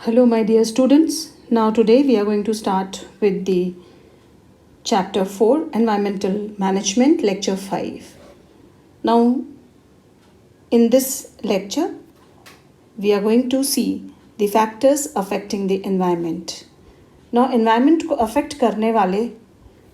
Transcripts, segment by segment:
Hello, my dear students. Now, today we are going to start with the chapter 4 Environmental Management, lecture 5. Now, in this lecture, we are going to see the factors affecting the environment. Now, environment को affect करने वाले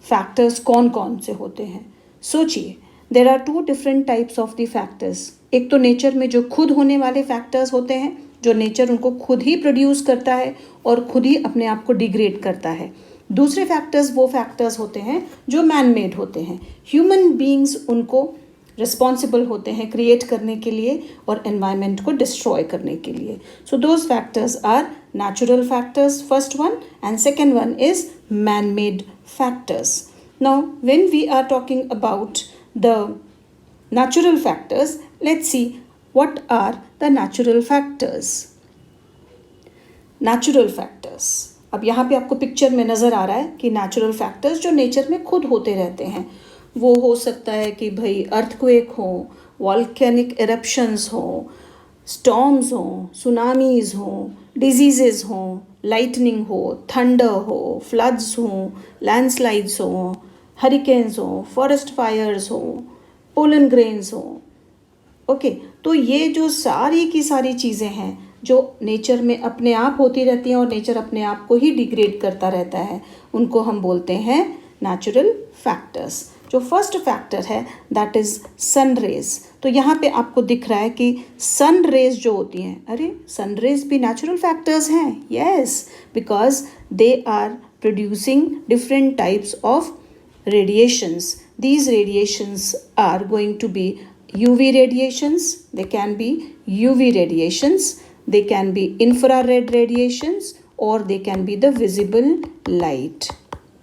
factors कौन कौन से होते हैं? सोचिए, there are two different types of the factors. एक तो नेचर में जो खुद होने वाले फैक्टर्स होते हैं, जो नेचर उनको खुद ही प्रोड्यूस करता है और खुद ही अपने आप को डिग्रेड करता है. दूसरे फैक्टर्स वो फैक्टर्स होते हैं जो मैन मेड होते हैं. ह्यूमन बीइंग्स उनको रिस्पॉन्सिबल होते हैं क्रिएट करने के लिए और एनवायरनमेंट को डिस्ट्रॉय करने के लिए. So those factors are natural factors, first one, and second one is man-made factors. Now, when we are talking about the natural factors, let's see what are the natural factors. Natural factors. अब यहाँ पे आपको picture में नज़र आ रहा है कि natural factors जो नेचर में खुद होते रहते हैं, वो हो सकता है कि भाई अर्थक्वेक हो, वॉल्केनिक इरप्शंस हो, स्टॉर्म्स हो, सुनामीज हो, डिजीज़ेस हो, लाइटनिंग हो, थंडर हो, फ्लड्स हो, लैंडस्लाइड्स हो, हरिकेन्स हो, फॉरेस्ट फायर्स हो, पोलन ग्रेन्स हो. ओके, तो ये जो सारी की सारी चीज़ें हैं जो नेचर में अपने आप होती रहती हैं और नेचर अपने आप को ही डिग्रेड करता रहता है, उनको हम बोलते हैं नेचुरल फैक्टर्स. जो फर्स्ट फैक्टर है दैट इज़ सन रेज. तो यहाँ पे आपको दिख रहा है कि सन रेज जो होती हैं, अरे सन रेज भी नेचुरल फैक्टर्स हैं. Yes, because they are producing different types of radiations. These radiations are going to be UV radiations, they can be UV radiations, they can be infrared radiations or they can be the visible light.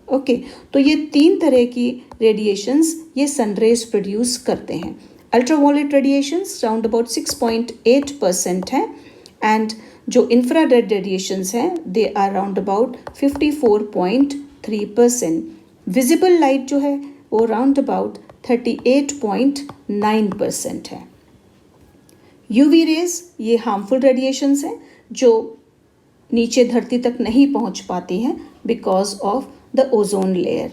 Okay, तो ये तीन तरह की radiations ये sun rays produce करते हैं. Ultraviolet radiations round about 6.8% हैं and जो इंफ्रारेड रेडिएशंस हैं they are round about 54.3%. Visible light जो है वो राउंड अबाउट 38.9% है. यूवी रेज ये हार्मफुल रेडिएशंस हैं जो नीचे धरती तक नहीं पहुंच पाती हैं because of the ozone layer.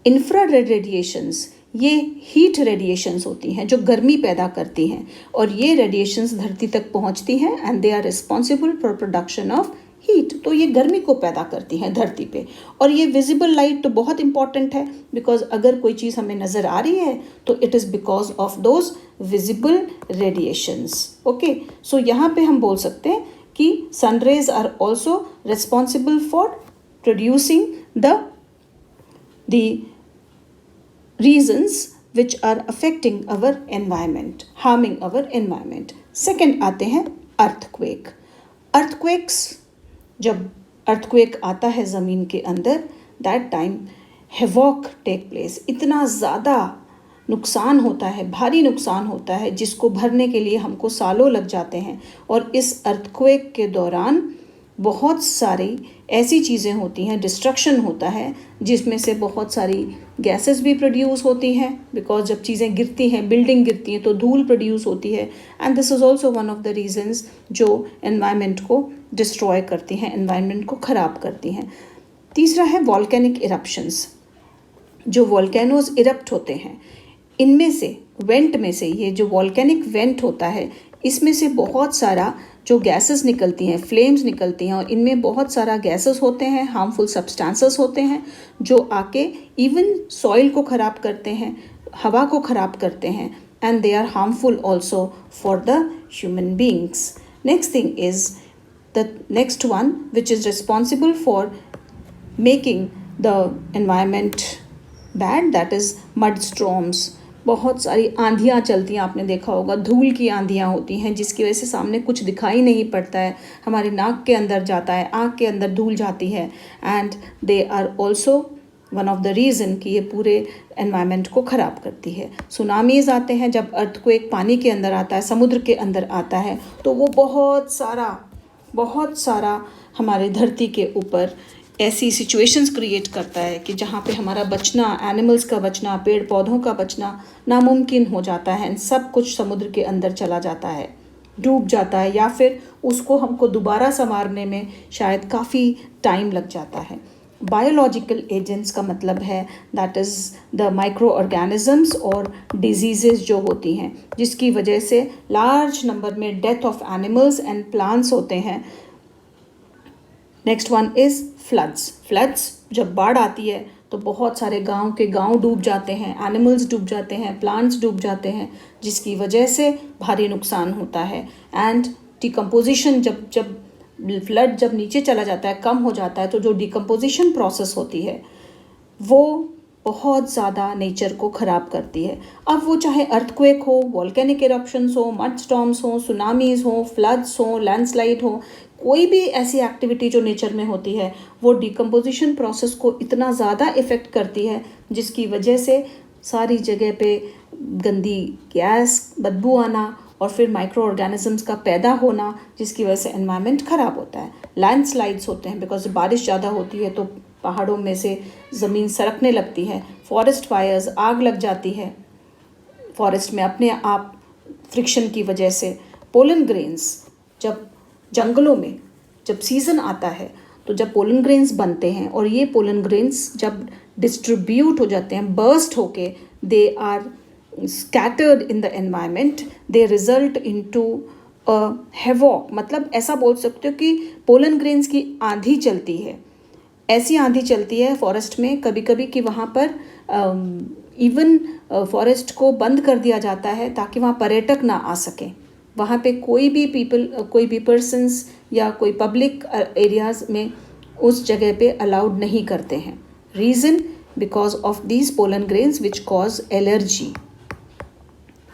Infrared radiations ये हीट रेडिएशंस होती हैं जो गर्मी पैदा करती हैं और ये रेडिएशंस धरती तक पहुंचती हैं and they are responsible for production of heat. तो ये गर्मी को पैदा करती हैं धरती पे. और ये विजिबल लाइट तो बहुत इंपॉर्टेंट है बिकॉज अगर कोई चीज़ हमें नज़र आ रही है तो it is because of those visible radiations. Okay, so यहाँ पे हम बोल सकते हैं कि sunrays are also responsible for producing the reasons which are affecting our environment, harming our environment. Second आते हैं earthquake. Earthquakes, जब earthquake आता है ज़मीन के अंदर, that time havoc take place. इतना ज़्यादा नुकसान होता है, भारी नुकसान होता है जिसको भरने के लिए हमको सालों लग जाते हैं. और इस earthquake के दौरान बहुत सारी ऐसी चीज़ें होती हैं, डिस्ट्रक्शन होता है जिसमें से बहुत सारी गैसेस भी प्रोड्यूस होती हैं बिकॉज जब चीज़ें गिरती हैं, बिल्डिंग गिरती हैं तो धूल प्रोड्यूस होती है and this is also one of the reasons जो एनवायरनमेंट को डिस्ट्रॉय करती हैं, एनवायरनमेंट को ख़राब करती हैं. तीसरा है वॉल्केनिक इरप्शंस. जो वॉल्केनोज इरप्ट होते हैं इनमें से वेंट में से, ये जो वॉल्केनिक वेंट होता है इसमें से बहुत सारा जो गैसेस निकलती हैं, फ्लेम्स निकलती हैं और इनमें बहुत सारा गैसेस होते हैं, हार्मफुल सब्सटेंसेस होते हैं जो आके इवन सॉइल को ख़राब करते हैं, हवा को ख़राब करते हैं and they are harmful also for the human beings. Next thing is the next one which is responsible for making the environment bad, that is mud storms. बहुत सारी आंधियाँ चलती हैं, आपने देखा होगा धूल की आंधियाँ होती हैं जिसकी वजह से सामने कुछ दिखाई नहीं पड़ता है, हमारे नाक के अंदर जाता है, आँख के अंदर धूल जाती है and they are also one of the reason कि ये पूरे एनवायरनमेंट को ख़राब करती है. सुनामीज़ आते हैं जब अर्थक्वेक पानी के अंदर आता है, समुद्र के अंदर आता है तो वो बहुत सारा हमारे धरती के ऊपर ऐसी सिचुएशंस क्रिएट करता है कि जहाँ पे हमारा बचना, एनिमल्स का बचना, पेड़ पौधों का बचना नामुमकिन हो जाता है. सब कुछ समुद्र के अंदर चला जाता है. डूब जाता है, या फिर उसको हमको दोबारा संवारने में शायद काफ़ी टाइम लग जाता है। बायोलॉजिकल एजेंट्स का मतलब है that is the micro organisms और डिजीज़ेस जो होती हैं, जिसकी वजह से लार्ज नंबर में death of animals and plants होते हैं। Next one is floods. Floods जब बाढ़ आती है तो बहुत सारे गांव के गांव डूब जाते हैं, एनिमल्स डूब जाते हैं, प्लांट्स डूब जाते हैं, जिसकी वजह से भारी नुकसान होता है। एंड डिकम्पोजिशन, जब फ्लड जब नीचे चला जाता है, कम हो जाता है, तो जो डिकम्पोजिशन प्रोसेस होती है वो बहुत ज़्यादा नेचर को ख़राब करती है। अब वो चाहे अर्थक्वेक हो, वॉल्केनिक इरप्शंस हो, मड स्टॉर्म्स हो, सुनामीज़ हो, फ्लड्स हो, लैंडस्लाइड हो, कोई भी ऐसी एक्टिविटी जो नेचर में होती है वो डिकम्पोजिशन प्रोसेस को इतना ज़्यादा इफ़ेक्ट करती है, जिसकी वजह से सारी जगह पे गंदी गैस, बदबू आना और फिर माइक्रो ऑर्गेनिजम्स का पैदा होना, जिसकी वजह से एनवायरनमेंट ख़राब होता है। लैंडस्लाइड्स होते हैं बिकॉज बारिश ज़्यादा होती है तो पहाड़ों में से ज़मीन सरकने लगती है। फॉरेस्ट फायर्स, आग लग जाती है फॉरेस्ट में अपने आप फ्रिक्शन की वजह से। पोलन ग्रेन्स, जब जंगलों में जब सीज़न आता है तो जब पोलन ग्रेन्स बनते हैं और ये पोलन ग्रेन्स जब डिस्ट्रीब्यूट हो जाते हैं, बर्स्ट होके, they are scattered in the environment, they result into a havoc। मतलब ऐसा बोल सकते हो कि पोलन ग्रेन्स की आंधी चलती है, ऐसी आंधी चलती है फॉरेस्ट में कभी कभी कि वहाँ पर इवन फॉरेस्ट को बंद कर दिया जाता है ताकि वहाँ पर्यटक ना आ सकें। वहाँ पे कोई भी पर्सन्स या कोई पब्लिक एरियाज़ में उस जगह पे अलाउड नहीं करते हैं। Reason because of these pollen grains which cause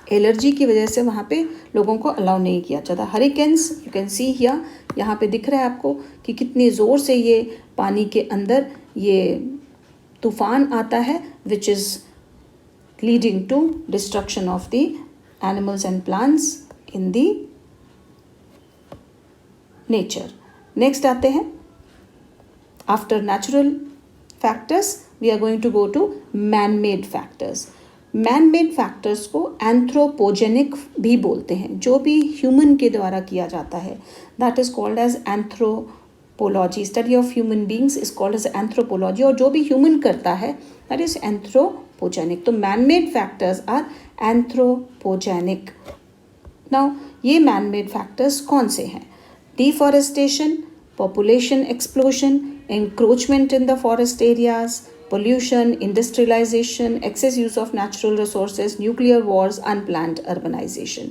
allergy की वजह से वहाँ पे लोगों को अलाउ नहीं किया जाता। Hurricanes, you can see here, यहाँ पे दिख रहा है आपको कि कितनी ज़ोर से ये पानी के अंदर ये तूफ़ान आता है, which is leading to destruction of the animals and plants in the nature. Next आते हैं, after natural factors we are going to go to man made factors. Man made factors को एंथ्रोपोजेनिक भी बोलते हैं, जो भी ह्यूमन के द्वारा किया जाता है, that is called as anthropology. Study of human beings is called as anthropology, और जो भी ह्यूमन करता है दैट इज एंथ्रोपोजेनिक। तो man made factors are anthropogenic. Now ये मैन मेड फैक्टर्स कौन से हैं? Deforestation, population explosion, encroachment in the forest areas, pollution, industrialization, excess use of natural resources, nuclear wars, unplanned urbanization।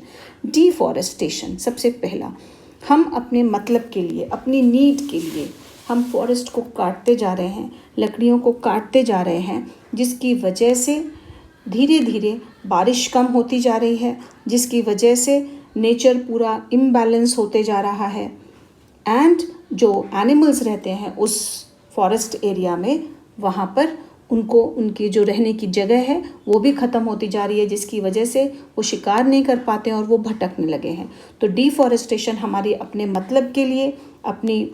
Deforestation सबसे पहला, हम अपने मतलब के लिए, अपनी नीड के लिए हम फॉरेस्ट को काटते जा रहे हैं, लकड़ियों को काटते जा रहे हैं, जिसकी वजह से धीरे धीरे बारिश कम होती जा रही है, जिसकी वजह से नेचर पूरा इम्बैलेंस होते जा रहा है। एंड जो एनिमल्स रहते हैं उस फॉरेस्ट एरिया में, वहाँ पर उनको उनकी जो रहने की जगह है वो भी ख़त्म होती जा रही है, जिसकी वजह से वो शिकार नहीं कर पाते हैं और वो भटकने लगे हैं। तो डिफॉरेस्टेशन हमारी अपने मतलब के लिए, अपनी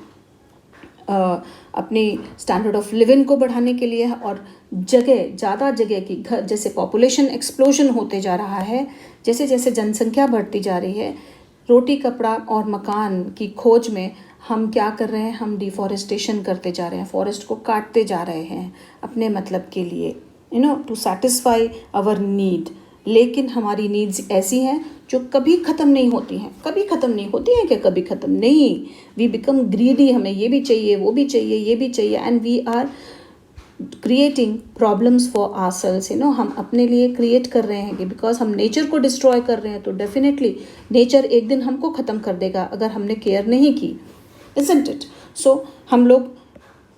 स्टैंडर्ड ऑफ लिविंग को बढ़ाने के लिए, और ज़्यादा जगह की घर, जैसे पॉपुलेशन एक्सप्लोजन होते जा रहा है, जैसे जैसे जनसंख्या बढ़ती जा रही है, रोटी कपड़ा और मकान की खोज में हम क्या कर रहे हैं, हम डिफॉरेस्टेशन करते जा रहे हैं, फॉरेस्ट को काटते जा रहे हैं अपने मतलब के लिए, टू सैटिस्फाई आवर नीड। लेकिन हमारी नीड्स ऐसी हैं जो कभी ख़त्म नहीं होती हैं। कभी ख़त्म नहीं होती हैं, क्या कभी ख़त्म नहीं? वी बिकम ग्रीडी, हमें ये भी चाहिए, वो भी चाहिए, ये भी चाहिए, and we are creating problems for ourselves. हम अपने लिए क्रिएट कर रहे हैं कि बिकॉज हम नेचर को डिस्ट्रॉय कर रहे हैं, तो डेफिनेटली नेचर एक दिन हमको ख़त्म कर देगा अगर हमने केयर नहीं की, isn't it? So हम लोग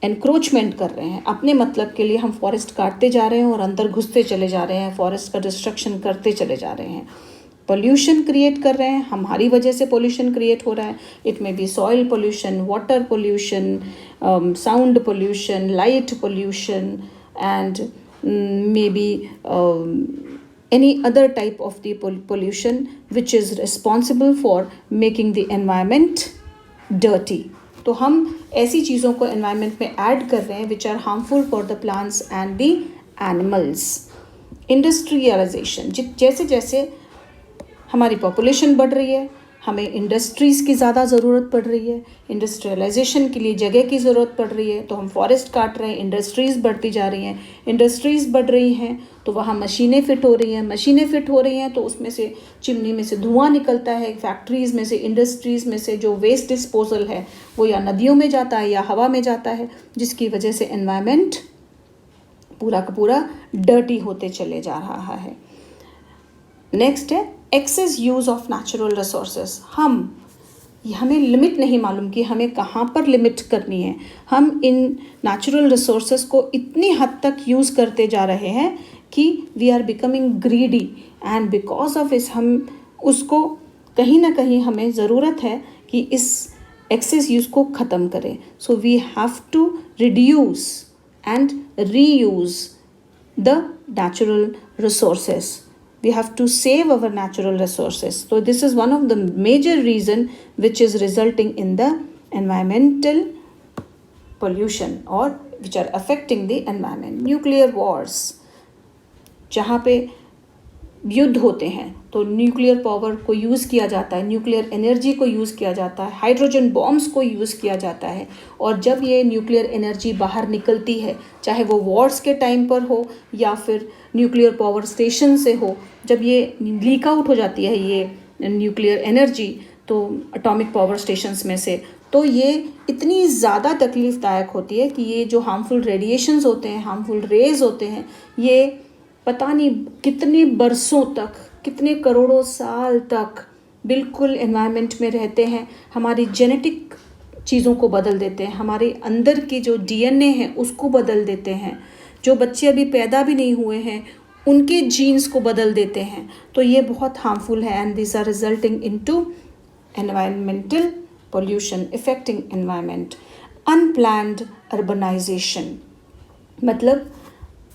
एनक्रोचमेंट कर रहे हैं अपने मतलब के लिए, हम फॉरेस्ट काटते जा रहे हैं और अंदर घुसते चले जा रहे हैं, फॉरेस्ट का डिस्ट्रक्शन करते चले जा रहे हैं, पोल्यूशन क्रिएट कर रहे हैं, हमारी वजह से पोल्यूशन क्रिएट हो रहा है। It may be soil pollution, water pollution, sound pollution, light pollution, and may be any other type of the pollution which is responsible for making the environment dirty। तो हम ऐसी चीज़ों को एनवायरनमेंट में add कर रहे हैं which are harmful for the plants and the animals. Industrialization, जैसे जैसे हमारी पॉपुलेशन बढ़ रही है, हमें इंडस्ट्रीज़ की ज़्यादा ज़रूरत पड़ रही है, इंडस्ट्रियलाइजेशन के लिए जगह की ज़रूरत पड़ रही है, तो हम फॉरेस्ट काट रहे हैं, इंडस्ट्रीज़ बढ़ती जा रही हैं, इंडस्ट्रीज़ बढ़ रही हैं तो वहाँ मशीनें फ़िट हो रही हैं, मशीनें फ़िट हो रही हैं तो उसमें से चिमनी में से धुआं निकलता है, फैक्ट्रीज़ में से, इंडस्ट्रीज़ में से जो वेस्ट डिस्पोजल है वो या नदियों में जाता है या हवा में जाता है, जिसकी वजह से एनवायरनमेंट पूरा का पूरा डर्टी होते चले जा रहा है। नेक्स्ट है excess use of natural resources. हमें लिमिट नहीं मालूम कि हमें कहाँ पर लिमिट करनी है। हम इन नेचुरल रिसोर्सेज को इतनी हद तक यूज़ करते जा रहे हैं कि we are becoming greedy, and because of इस हम उसको कहीं ना कहीं हमें ज़रूरत है कि इस एक्सेस यूज़ को ख़त्म करें। So we have to reduce and reuse the natural resources. We have to save our natural resources. So this is one of the major reason which is resulting in the environmental pollution or which are affecting the environment. Nuclear wars, जहाँ पे युद्ध होते हैं तो nuclear power को use किया जाता है, न्यूक्लियर एनर्जी को यूज़ किया जाता है, हाइड्रोजन बॉम्ब्स को यूज़ किया जाता है। और जब ये न्यूक्लियर एनर्जी बाहर निकलती है, चाहे वो वॉर्स के टाइम पर हो या फिर न्यूक्लियर पावर स्टेशन से हो, जब ये लीक आउट हो जाती है ये न्यूक्लियर एनर्जी तो एटॉमिक पावर स्टेशंस में से, तो ये इतनी ज़्यादा तकलीफ़दायक होती है कि ये जो हार्मफुल रेडिएशंस होते हैं, हार्मफुल रेज होते हैं, ये पता नहीं कितने बरसों तक, कितने करोड़ों साल तक बिल्कुल एनवायरनमेंट में रहते हैं, हमारी जेनेटिक चीज़ों को बदल देते हैं, हमारे अंदर की जो डीएनए है उसको बदल देते हैं, जो बच्चे अभी पैदा भी नहीं हुए हैं उनके जीन्स को बदल देते हैं। तो ये बहुत हार्मफुल है and this are resulting into environmental pollution affecting environment. Unplanned urbanization, मतलब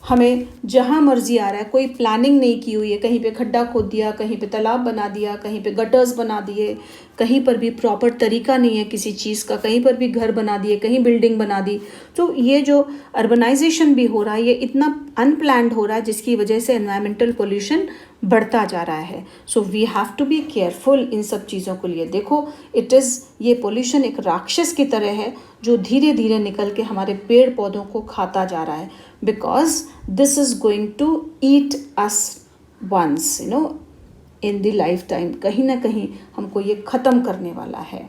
हमें जहाँ मर्जी आ रहा है, कोई प्लानिंग नहीं की हुई है, कहीं पे खड्डा खोद दिया, कहीं पे तालाब बना दिया, कहीं पे गटर्स बना दिए, कहीं पर भी प्रॉपर तरीका नहीं है किसी चीज़ का, कहीं पर भी घर बना दिए, कहीं बिल्डिंग बना दी। तो ये जो अर्बनाइजेशन भी हो रहा है ये इतना अनप्लैन्ड हो रहा है जिसकी वजह से एनवायरमेंटल पोल्यूशन बढ़ता जा रहा है। So we have to be careful in सब चीज़ों के लिए। देखो ये पोल्यूशन एक राक्षस की तरह है जो धीरे धीरे निकल के हमारे पेड़ पौधों को खाता जा रहा है, because this is going to eat us once in the life time. कहीं ना कहीं हमको ये ख़त्म करने वाला है।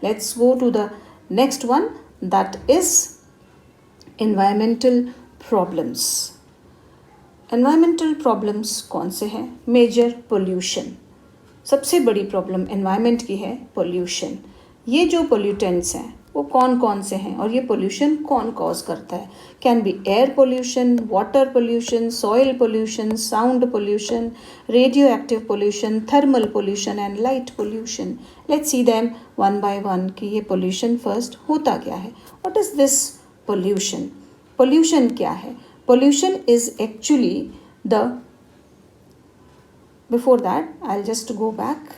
Let's go to the next one, that is environmental problems. Environmental problems कौन से हैं? मेजर पोल्यूशन, सबसे बड़ी प्रॉब्लम एनवायरनमेंट की है पोल्यूशन। ये जो पोल्यूटेंट्स हैं वो कौन कौन से हैं और ये पोल्यूशन कौन कॉज करता है? Can be air pollution, water pollution, soil pollution, sound pollution, radio active pollution, thermal pollution and light pollution. Let's see them one by one कि ये पोल्यूशन फर्स्ट होता क्या है। What is this pollution? Pollution क्या है? Pollution is actually before that, I'll just go back.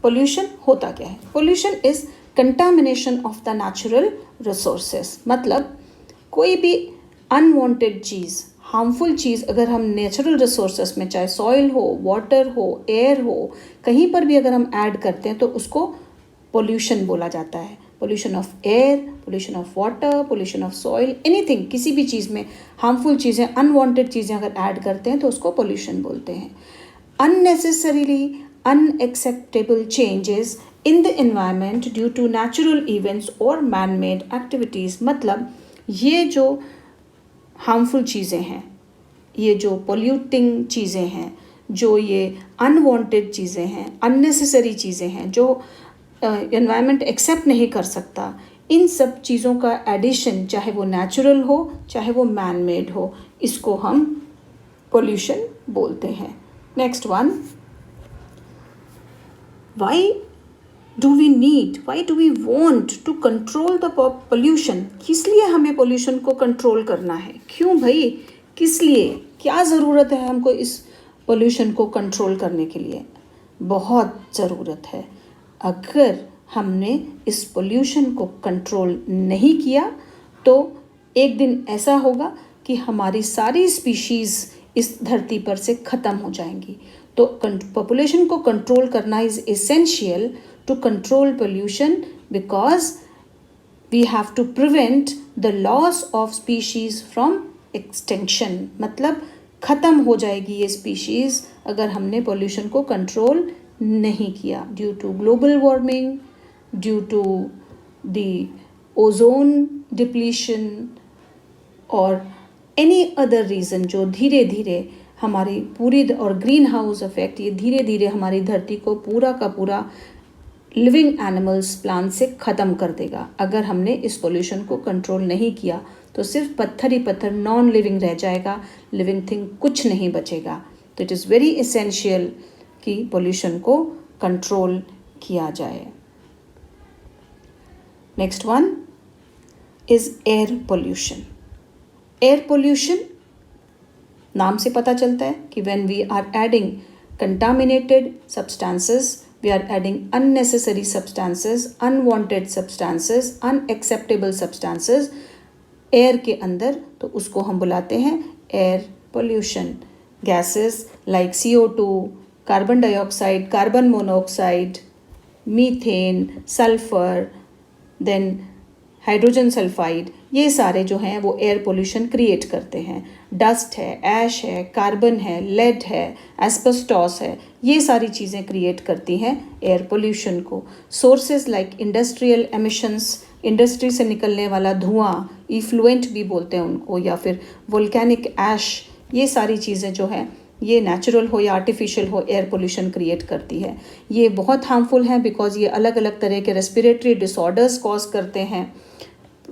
Pollution होता क्या है? Pollution is contamination of the natural resources। मतलब कोई भी अनवांटेड चीज़, हार्मफुल चीज़ अगर हम नेचुरल रिसोर्सेस में, चाहे सॉइल हो, वाटर हो, एयर हो, कहीं पर भी अगर हम ऐड करते हैं तो उसको पोल्यूशन बोला जाता है। Pollution of air, pollution of water, pollution of soil, anything, किसी भी चीज़ में हार्मफुल चीज़ें, अनवांटेड चीज़ें अगर ऐड करते हैं तो उसको पोल्यूशन बोलते हैं। Unnecessarily unacceptable changes in the environment due to natural events और मैन मेड एक्टिविटीज़। मतलब ये जो हार्मफुल चीज़ें हैं, ये जो पोल्यूटिंग चीज़ें हैं, जो ये अनवांटेड चीज़ें हैं, अननेसेसरी चीज़ें हैं, जो एनवायरनमेंट एक्सेप्ट नहीं कर सकता, इन सब चीज़ों का एडिशन, चाहे वो नेचुरल हो चाहे वो मैन मेड हो, इसको हम पोल्यूशन बोलते हैं। Next one, why do we want to control the pollution? किस लिए हमें पोल्यूशन को कंट्रोल करना है? क्यों भाई, किस लिए, क्या ज़रूरत है हमको इस पोल्यूशन को कंट्रोल करने के लिए? बहुत ज़रूरत है। अगर हमने इस पोल्यूशन को कंट्रोल नहीं किया तो एक दिन ऐसा होगा कि हमारी सारी स्पीशीज़ इस धरती पर से ख़त्म हो जाएंगी। तो पॉपुलेशन को कंट्रोल करना is essential to control pollution, because we have to prevent the loss of species from extinction. मतलब ख़त्म हो जाएगी ये स्पीशीज़ अगर हमने पोल्यूशन को कंट्रोल नहीं किया, due to global warming, due to the ozone depletion और एनी अदर रीज़न जो धीरे धीरे हमारी पूरी और ग्रीन हाउस इफेक्ट, ये धीरे धीरे हमारी धरती को पूरा का पूरा लिविंग एनिमल्स प्लांट से ख़त्म कर देगा। अगर हमने इस पोल्यूशन को कंट्रोल नहीं किया तो सिर्फ पत्थर ही पत्थर नॉन लिविंग रह जाएगा, लिविंग थिंग कुछ नहीं बचेगा। तो इट इज़ वेरी एसेंशियल कि पोल्यूशन को कंट्रोल किया जाए। Next one is air pollution. Air pollution नाम से पता चलता है कि when we are adding contaminated substances, we are adding unnecessary substances, unwanted substances, unacceptable substances air के अंदर, तो उसको हम बुलाते हैं air pollution. Gases like CO2, carbon dioxide, carbon monoxide, methane, sulphur, then hydrogen sulphide, ये सारे जो हैं वो एयर पोल्यूशन क्रिएट करते हैं। डस्ट है, ऐश है, कार्बन है, लेड है, एस्बेस्टॉस है, ये सारी चीज़ें क्रिएट करती हैं एयर पोल्यूशन को। Sources like industrial emissions, industry से निकलने वाला धुआं, इफ्लुएंट भी बोलते हैं उनको, या फिर वोल्केनिक ऐश, ये सारी चीज़ें जो हैं ये नेचुरल हो या आर्टिफिशियल हो एयर पोल्यूशन क्रिएट करती है। ये बहुत हार्मफुल हैं बिकॉज ये अलग अलग तरह के रेस्पिरेटरी डिसऑर्डर्स कॉज करते हैं।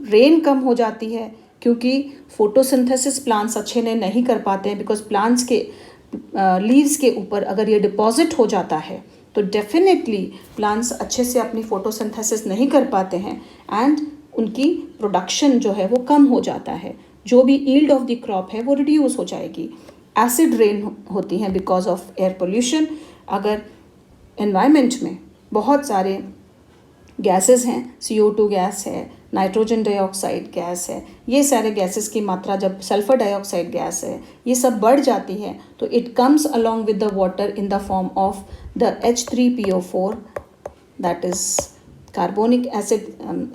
रेन कम हो जाती है क्योंकि फोटोसिंथेसिस प्लांट्स अच्छे ने नहीं कर पाते हैं, बिकॉज प्लांट्स के लीव्स के ऊपर अगर ये डिपॉजिट हो जाता है तो डेफिनेटली प्लांट्स अच्छे से अपनी फोटोसिंथेसिस नहीं कर पाते हैं एंड उनकी प्रोडक्शन जो है वो कम हो जाता है, जो भी यील्ड ऑफ द क्रॉप है वो रिड्यूस हो जाएगी। एसिड रेन होती हैं बिकॉज ऑफ एयर पोल्यूशन। अगर एनवायरनमेंट में बहुत सारे गैसेस हैं, CO2 गैस है, नाइट्रोजन डाइऑक्साइड गैस है, ये सारे गैसेस की मात्रा, जब सल्फर डाइऑक्साइड गैस है, ये सब बढ़ जाती है तो it comes along with the water in the form of the H3PO4, that is carbonic acid,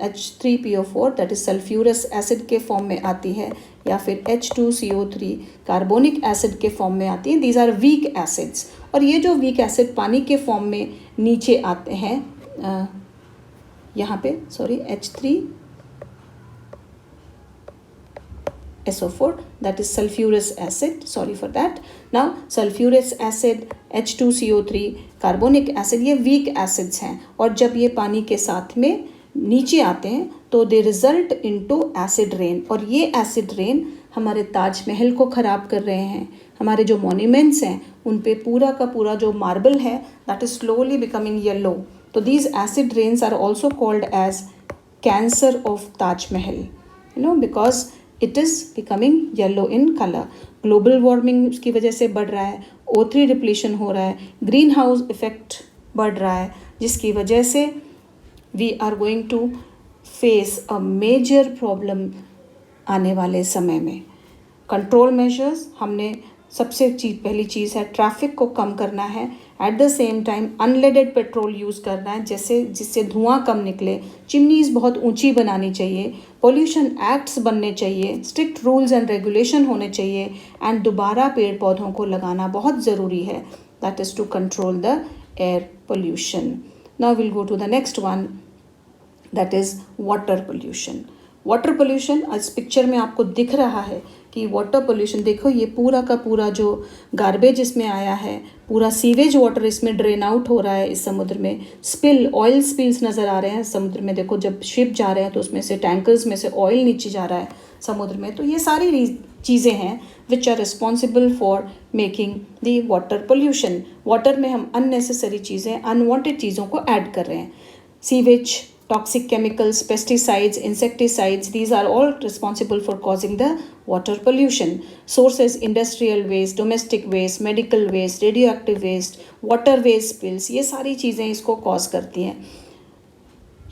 H3PO4 that is sulphurous acid के फॉर्म में आती है, या फिर H2CO3 कार्बोनिक एसिड के फॉर्म में आती है। दीज आर वीक एसिड्स, और ये जो वीक एसिड पानी के फॉर्म में नीचे आते हैं, यहाँ पे SO4 that is sulfurous acid, sorry for that. Now sulfurous acid, H2CO3 carbonic acid, ये वीक एसिड्स हैं, और जब ये पानी के साथ में नीचे आते हैं तो दे रिजल्ट इनटू एसिड रेन, और ये एसिड रेन हमारे ताजमहल को ख़राब कर रहे हैं। हमारे जो मॉन्यूमेंट्स हैं उन पे पूरा का पूरा जो मार्बल है that is slowly becoming yellow. तो these acid rains are also called as cancer of Taj Mahal, you know, because it is becoming yellow in colour. Global warming उसकी वजह से बढ़ रहा है, O3 डिप्लीशन हो रहा है, ग्रीन हाउस इफेक्ट बढ़ रहा है, जिसकी वजह से we are going to face a major problem आने वाले समय में। कंट्रोल मेजर्स, हमने सबसे पहली चीज़ है ट्रैफिक को कम करना है, at the same time unleaded petrol use करना है जिससे धुआं कम निकले, चिमनीज़ बहुत ऊंची बनानी चाहिए, पोल्यूशन एक्ट्स बनने चाहिए, स्ट्रिक्ट रूल्स एंड रेगुलेशन होने चाहिए, एंड दोबारा पेड़ पौधों को लगाना बहुत ज़रूरी है, that is to control the air pollution. Now will go to the next one, that is water pollution. Water pollution इस पिक्चर में आपको दिख रहा है कि वाटर पोल्यूशन, देखो ये पूरा का पूरा जो गार्बेज इसमें आया है, पूरा सीवेज वाटर इसमें ड्रेन आउट हो रहा है इस समुद्र में। स्पिल, ऑयल स्पिल्स नज़र आ रहे हैं समुद्र में, देखो जब शिप जा रहे हैं तो उसमें से टैंकर्स में से ऑयल नीचे जा रहा है समुद्र में। तो ये सारी चीज़ें हैं which are responsible for making the water pollution. वाटर में हम अननेसेसरी चीज़ें, अनवांटेड चीज़ों को ऐड कर रहे हैं। Sewage, toxic chemicals, pesticides, insecticides, these are all responsible for causing the water pollution. Sources: industrial waste, domestic waste, medical waste, radioactive waste, water waste spills, ये सारी चीज़ें इसको cause करती हैं।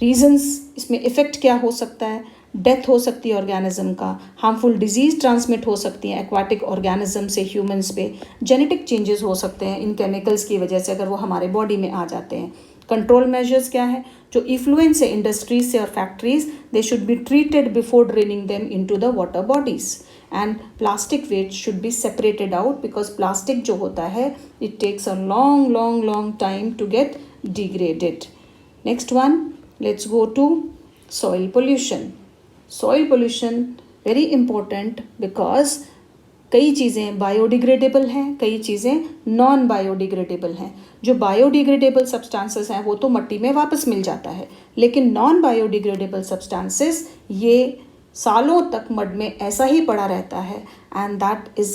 Reasons, इसमें effect क्या हो सकता है? डेथ हो सकती है ऑर्गेनिज्म का, हार्मफुल डिजीज ट्रांसमिट हो सकती हैं एक्वाटिक ऑर्गेनिज्म से ह्यूमंस पे, जेनेटिक चेंजेस हो सकते हैं इन केमिकल्स की वजह से अगर वो हमारे बॉडी में आ जाते हैं। कंट्रोल मेजर्स क्या है? जो इफ्लुएंस है इंडस्ट्रीज से और factories, they should be treated before draining them into the water bodies, and plastic waste should be separated out, because plastic जो होता है it takes a long long long time to get degraded. Next one, let's go to soil pollution. Soil pollution very important because कई चीज़ें biodegradable हैं, कई चीज़ें non biodegradable हैं। जो बायोडिग्रेडेबल सब्सटेंसेस हैं वो तो मिट्टी में वापस मिल जाता है, लेकिन नॉन बायोडिग्रेडेबल सब्सटेंसेस ये सालों तक मड में ऐसा ही पड़ा रहता है, and that is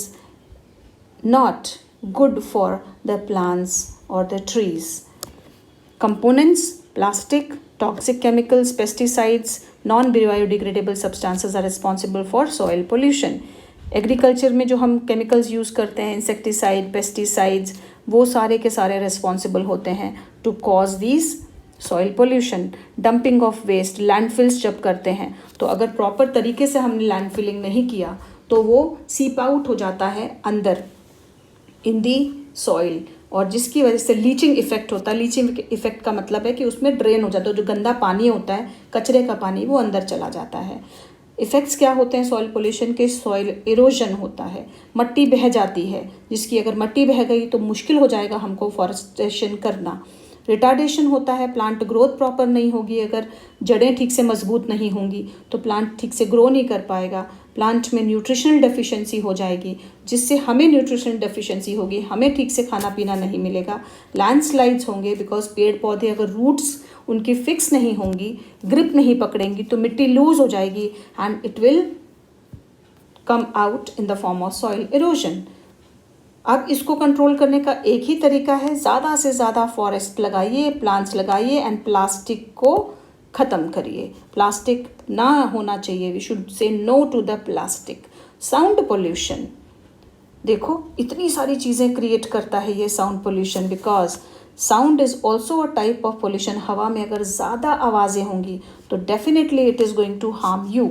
not good for the plants और the trees. Components, plastic, toxic chemicals, pesticides, non-biodegradable substances are responsible for soil pollution. Agriculture में जो हम केमिकल्स यूज़ करते हैं, इंसेक्टिसाइड, पेस्टिसाइड्स, वो सारे के सारे रिस्पॉन्सिबल होते हैं to cause these soil pollution. Dumping of waste, landfills जब करते हैं तो अगर प्रॉपर तरीके से हमने लैंडफिलिंग नहीं किया तो वो सीप आउट हो जाता है अंदर इन दी सॉइल, और जिसकी वजह से लीचिंग इफेक्ट होता है। लीचिंग इफेक्ट का मतलब है कि उसमें ड्रेन हो जाता है, जो गंदा पानी होता है, कचरे का पानी, वो अंदर चला जाता है। इफ़ेक्ट्स क्या होते हैं सॉइल पोल्यूशन के? सॉइल इरोजन होता है, मट्टी बह जाती है, जिसकी अगर मट्टी बह गई तो मुश्किल हो जाएगा हमको फॉरेस्टेशन करना। रिटार्डेशन होता है, प्लांट ग्रोथ प्रॉपर नहीं होगी, अगर जड़ें ठीक से मजबूत नहीं होंगी तो प्लांट ठीक से ग्रो नहीं कर पाएगा। प्लांट में न्यूट्रिशनल डेफिशिएंसी हो जाएगी, जिससे हमें न्यूट्रिशनल डेफिशिएंसी होगी, हमें ठीक से खाना पीना नहीं मिलेगा। लैंडस्लाइड्स होंगे, बिकॉज पेड़ पौधे अगर रूट्स उनकी फिक्स नहीं होंगी, ग्रिप नहीं पकड़ेंगी, तो मिट्टी लूज हो जाएगी and it will come out in the form of soil erosion. अब इसको कंट्रोल करने का एक ही तरीका है, ज़्यादा से ज़्यादा फॉरेस्ट लगाइए, प्लांट्स लगाइए एंड प्लास्टिक को ख़त्म करिए। प्लास्टिक ना होना चाहिए, we should say no to the plastic. Sound pollution, देखो इतनी सारी चीज़ें क्रिएट करता है ये sound pollution, because sound is also a type of pollution. हवा में अगर ज़्यादा आवाज़ें होंगी तो definitely it is going to harm you.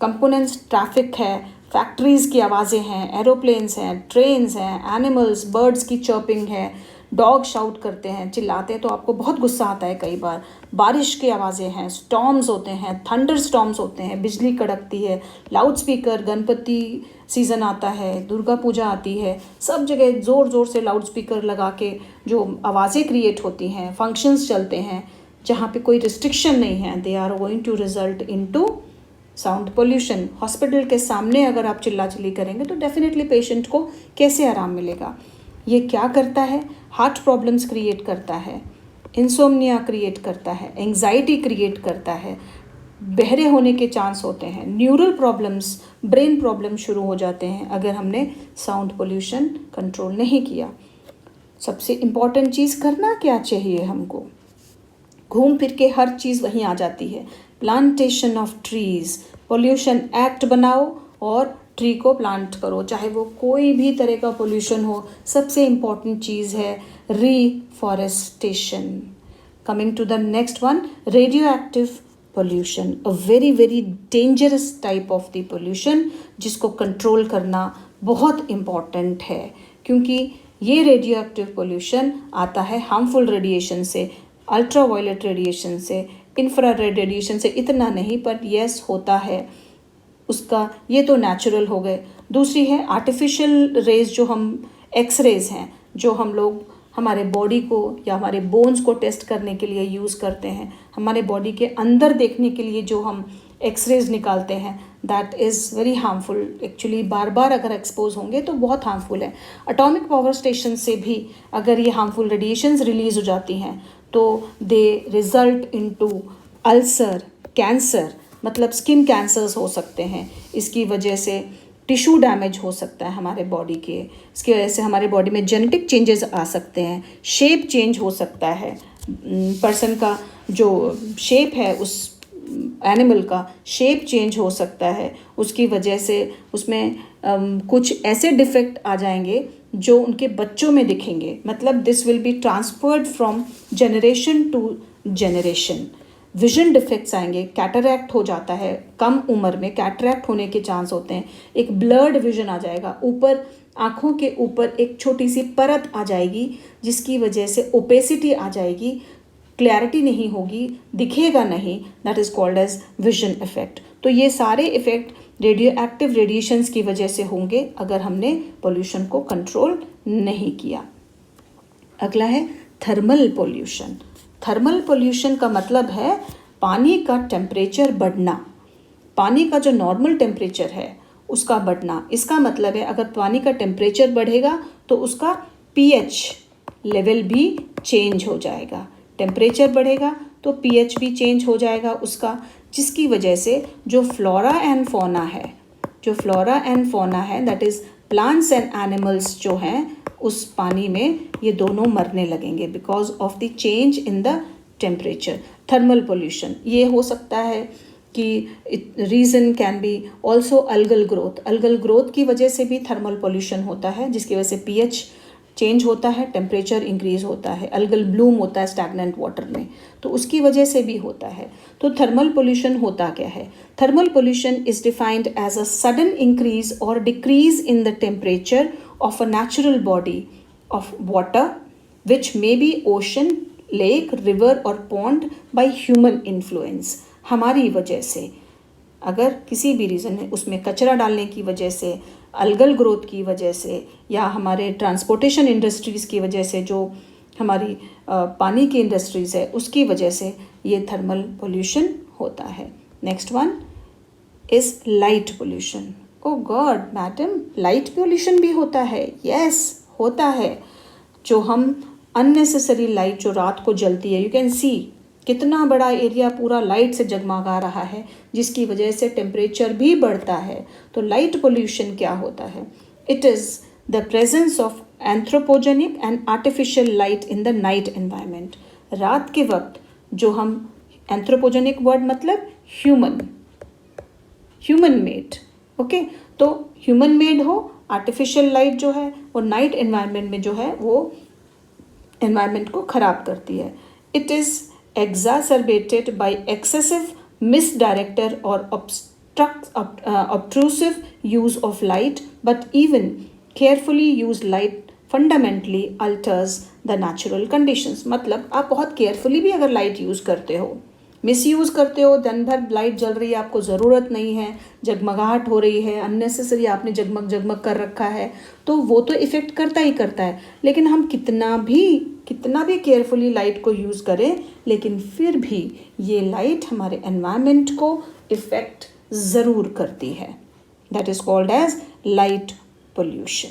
Components, traffic है, फैक्ट्रीज़ की आवाज़ें हैं, एरोप्लेन्स हैं, ट्रेन्स हैं, एनिमल्स, बर्ड्स की चर्पिंग है, डॉग शाउट करते हैं, चिल्लाते हैं तो आपको बहुत गुस्सा आता है कई बार। बारिश की आवाज़ें हैं, स्टॉर्म्स होते हैं, थंडर स्टॉर्म्स होते हैं, बिजली कड़कती है, लाउड स्पीकर, गणपति सीज़न आता है, दुर्गा पूजा आती है, सब जगह ज़ोर ज़ोर से लाउड स्पीकर लगा के जो आवाज़ें क्रिएट होती हैं, फंक्शंस चलते हैं जहाँ पे कोई रिस्ट्रिक्शन नहीं है, they are going to result into sound pollution. Hospital के सामने अगर आप चिल्ला चिल्ली करेंगे तो डेफिनेटली पेशेंट को कैसे आराम मिलेगा। ये क्या करता है? हार्ट प्रॉब्लम्स क्रिएट करता है, इंसोम्निया क्रिएट करता है, एंग्जाइटी क्रिएट करता है, बहरे होने के चांस होते हैं, न्यूरल प्रॉब्लम्स, ब्रेन प्रॉब्लम शुरू हो जाते हैं अगर हमने साउंड पोल्यूशन कंट्रोल नहीं किया। सबसे इम्पॉर्टेंट चीज़ करना क्या चाहिए हमको? घूम फिर के हर चीज़ वहीं आ जाती है। Plantation of trees, pollution act बनाओ और ट्री को प्लांट करो, चाहे वो कोई भी तरह का पोल्यूशन हो। सबसे इम्पॉर्टेंट चीज़ है reforestation. Coming to the next one, radio active pollution, a very very dangerous type of the pollution, जिसको कंट्रोल करना बहुत इम्पॉर्टेंट है, क्योंकि ये रेडियो एक्टिव पोल्यूशन आता है हार्मफुल रेडिएशन से, अल्ट्रा वायलेट रेडिएशन से, इंफ्रारेड रेडिएशन से, इतना नहीं पर यस होता है उसका। ये तो नेचुरल हो गए। दूसरी है आर्टिफिशियल रेज, जो हम एक्सरेज हैं, जो हम लोग हमारे बॉडी को या हमारे बोन्स को टेस्ट करने के लिए यूज़ करते हैं, हमारे बॉडी के अंदर देखने के लिए जो हम एक्सरेज निकालते हैं, that is very harmful. Actually बार बार अगर एक्सपोज होंगे तो बहुत हार्मफुल है। एटॉमिक पावर स्टेशन से भी अगर ये हार्मफुल रेडिएशंस रिलीज़ हो जाती हैं तो दे रिजल्ट इनटू अल्सर, कैंसर, मतलब स्किन कैंसर्स हो सकते हैं। इसकी वजह से टिश्यू डैमेज हो सकता है हमारे बॉडी के, इसकी वजह से हमारे बॉडी में जेनेटिक चेंजेस आ सकते हैं, शेप चेंज हो सकता है, पर्सन का जो शेप है उस एनिमल का शेप चेंज हो सकता है, उसकी वजह से उसमें कुछ ऐसे डिफेक्ट आ जाएंगे जो उनके बच्चों में दिखेंगे। मतलब this will be transferred from generation to generation. Vision defects आएंगे, कैटरैक्ट हो जाता है, कम उम्र में कैटरैक्ट होने के चांस होते हैं, एक ब्लर्ड विजन आ जाएगा, ऊपर आँखों के ऊपर एक छोटी सी परत आ जाएगी जिसकी वजह से ओपेसिटी आ जाएगी, क्लैरिटी नहीं होगी, दिखेगा नहीं, that is called as vision effect. तो ये सारे इफेक्ट रेडियो एक्टिव रेडिएशंस की वजह से होंगे अगर हमने पोल्यूशन को कंट्रोल नहीं किया। अगला है थर्मल पोल्यूशन। थर्मल पोल्यूशन का मतलब है पानी का टेम्परेचर बढ़ना, पानी का जो नॉर्मल टेम्परेचर है उसका बढ़ना। इसका मतलब है अगर पानी का टेम्परेचर बढ़ेगा तो उसका पीएच लेवल भी चेंज हो जाएगा, टेम्परेचर बढ़ेगा तो पीएच भी चेंज हो जाएगा उसका, जिसकी वजह से जो फ्लोरा एंड फौना है that is plants and animals जो हैं उस पानी में, ये दोनों मरने लगेंगे because of the change in the temperature. Thermal pollution ये हो सकता है कि reason can be also algal growth की वजह से भी थर्मल पोल्यूशन होता है, जिसकी वजह से पीएच चेंज होता है, टेम्परेचर इंक्रीज होता है, अल्गल ब्लूम होता है स्टैग्नेंट वाटर में, तो उसकी वजह से भी होता है। तो थर्मल पोल्यूशन होता क्या है? Thermal pollution is defined as a sudden increase और decrease in the temperature of a natural body of water which may be ocean, lake, river और पॉन्ड बाय ह्यूमन इन्फ्लुएंस। हमारी वजह से, अगर किसी भी रीज़न है, उसमें कचरा डालने की वजह से, अल्गल ग्रोथ की वजह से, या हमारे ट्रांसपोर्टेशन इंडस्ट्रीज़ की वजह से, जो हमारी पानी की इंडस्ट्रीज़ है उसकी वजह से ये थर्मल पोल्यूशन होता है। Next one is light pollution. Oh God madam, light pollution भी होता है? यस, होता है। जो हम अननेसेसरी लाइट जो रात को जलती है, यू कैन सी कितना बड़ा एरिया पूरा लाइट से जगमगा रहा है, जिसकी वजह से टेम्परेचर भी बढ़ता है। तो लाइट पोल्यूशन क्या होता है? It is the presence of anthropogenic and artificial light in the night environment. रात के वक्त जो हम, एंथ्रोपोजेनिक वर्ड मतलब ह्यूमन मेड, ओके, तो ह्यूमन मेड हो, आर्टिफिशियल लाइट जो है वो नाइट एनवायरनमेंट में जो है वो एनवायरनमेंट को ख़राब करती है। It is exacerbated by excessive, misdirected or obtrusive use of light, but even carefully used light fundamentally alters the natural conditions। मतलब आप बहुत केयरफुली भी अगर लाइट यूज़ करते हो, मिसयूज़ करते हो, दिन भर लाइट जल रही है, आपको ज़रूरत नहीं है, जगमगाहट हो रही है, अननेसेसरी आपने जगमग कर रखा है, तो वो तो इफ़ेक्ट करता ही करता है। लेकिन हम कितना भी केयरफुली लाइट को यूज़ करें, लेकिन फिर भी ये लाइट हमारे एनवायरनमेंट को इफ़ेक्ट ज़रूर करती है। That is called as light pollution.